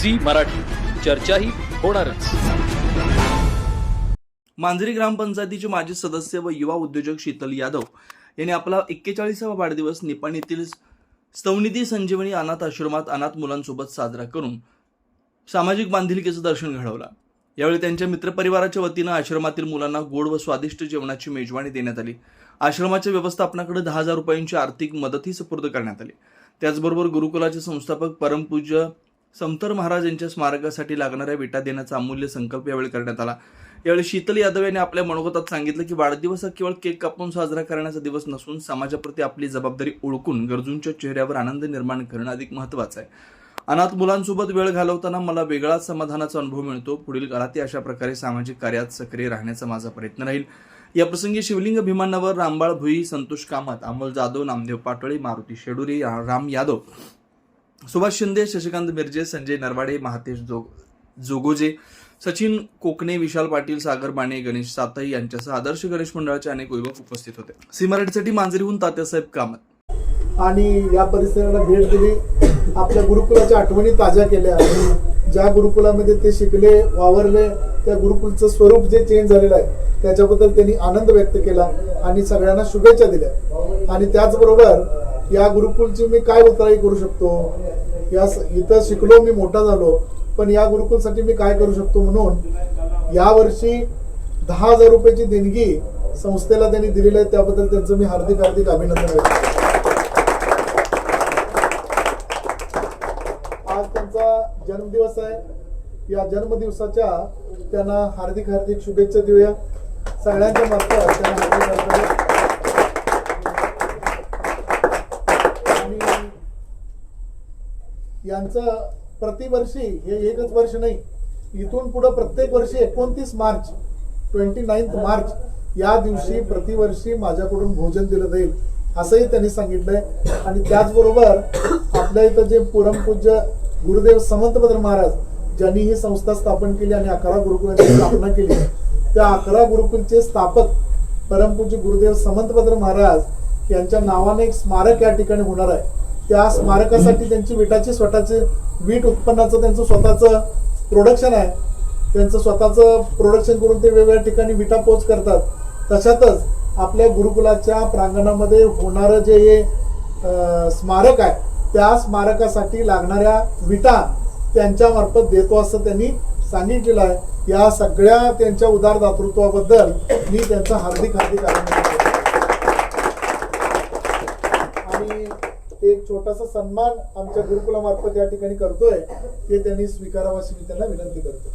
Zee Marathi, चर्चा ही होणारच। मांजरी ग्रामपंचायतीचे माजी सदस्य व युवा उद्योजक शीतल यादव यांनी आपला 41वा वाढदिवस निपाण येथील स्तवनिधी संजीवनी अनाथ आश्रमात अनाथ मुलांसोबत साजरा करून सामाजिक बांधिलकीचं दर्शन घडवलं। यावेळी त्यांच्या मित्रपरिवाराच्या वतीनं आश्रमातील मुलांना गोड व स्वादिष्ट जेवणाची मेजवानी देण्यात आली। आश्रमाच्या व्यवस्थापनाकडे 10,000 रुपयांची आर्थिक मदतही सुपूर्द करण्यात आली। त्याचबरोबर गुरुकुलाचे संस्थापक परमपूज्य समतर महाराज यांच्या स्मारकासाठी लागणाऱ्या विटा देण्याचा अमूल्य संकल्प यावेळी करण्यात आला। यावेळी शीतल यादव यांनी आपल्या मनोगतात सांगितलं की वाढदिवस हा केवळ केक कापून साजरा करण्याचा दिवस नसून समाजाप्रती आपली जबाबदारी ओळखून गरजूंच्या चेहऱ्यावर आनंद निर्माण करणं अधिक महत्त्वाचं आहे। अनाथ मुलांसोबत वेळ घालवताना मला वेगळाच समाधानाचा अनुभव मिळतो। पुढील काळातही अशा प्रकारे सामाजिक कार्यात सक्रिय राहण्याचा माझा प्रयत्न राहील। या प्रसंगी शिवलिंग भीमानवर, रामबाळ भुई, संतोष कामत, अमोल जाधव, नामदेव पाटोळे, मारुती शेडुरी, राम यादव, सुभाष शिंदे, शशिकांत मिर्जे, संजय नरवाडे, महातेश जोगोजे, सचिन कोकणे, विशाल पाटील, सागर बाणे, गणेश साताई यांच्यासह आदर्श गणेश मंडळाचे अनेक युवक उपस्थित होते। सी मराठीसाठी मांजरीहून तात्यासाहेब कामत। आणि या परिसराला भेट दिली, आपल्या गुरुकुलाच्या आठवणी ताज्या केल्या। ज्या गुरुकुलामध्ये ते शिकले, वावरले, त्या गुरुकुलचं स्वरूप जे चेंज झालेलं आहे त्याच्याबद्दल त्यांनी आनंद व्यक्त केला आणि सगळ्यांना शुभेच्छा दिल्या। आणि त्याचबरोबर या गुरुकुलची मी काय उतराई करू शकतो, इथं शिकलो, मी मोठा झालो, पण या गुरुकुलसाठी मी काय करू शकतो म्हणून यावर्षी 10,000 रुपयाची देणगी संस्थेला त्यांनी दिलेली आहे। त्याबद्दल त्यांचं मी हार्दिक अभिनंदन करतो। आज त्यांचा जन्मदिवस आहे, या जन्मदिवसाच्या त्यांना हार्दिक शुभेच्छा देऊया सगळ्यांच्या मार्फत त्यांना। आणि यांचं प्रतिवर्षी हे एकच वर्ष नाही, इथून पुढे प्रत्येक वर्षी 29 मार्च 29 मार्च या दिवशी प्रतिवर्षी माझ्याकडून भोजन दिलं जाईल असंही त्यांनी सांगितलंय। आणि त्याचबरोबर आपल्या इथं जे परमपूज्य गुरुदेव समंतभद्र महाराज ज्यांनी ही संस्था स्थापन केली आणि 11 गुरुकुलांची स्थापना केली, त्या 11 गुरुकुलचे स्थापक परमपूज्य गुरुदेव समंतभद्र महाराज यांच्या नावाने एक स्मारक या ठिकाणी होणार आहे। त्या स्मारकासाठी त्यांची विटाची स्वतःचे वीट उत्पन्नाचं त्यांचं स्वतःचं प्रोडक्शन आहे। त्यांचं स्वतःचं प्रोडक्शन करून ते वेगवेगळ्या ठिकाणी विटा पोच करतात। तशातच आपल्या गुरुकुलाच्या प्रांगणामध्ये होणारं जे हे स्मारक आहे त्या स्मारकासाठी लागणाऱ्या विटा त्यांच्या मार्फत देतो असं त्यांनी सांगितलेलं आहे। या सगळ्या त्यांच्या उदार दातृत्वाबद्दल मी त्यांचा हार्दिक अभिनंदन करतो। आणि एक छोटासा सन्मान आमच्या गुरुकुलामार्फत या ठिकाणी करतोय, ते त्यांनी स्वीकारावं अशी मी त्यांना विनंती करतो।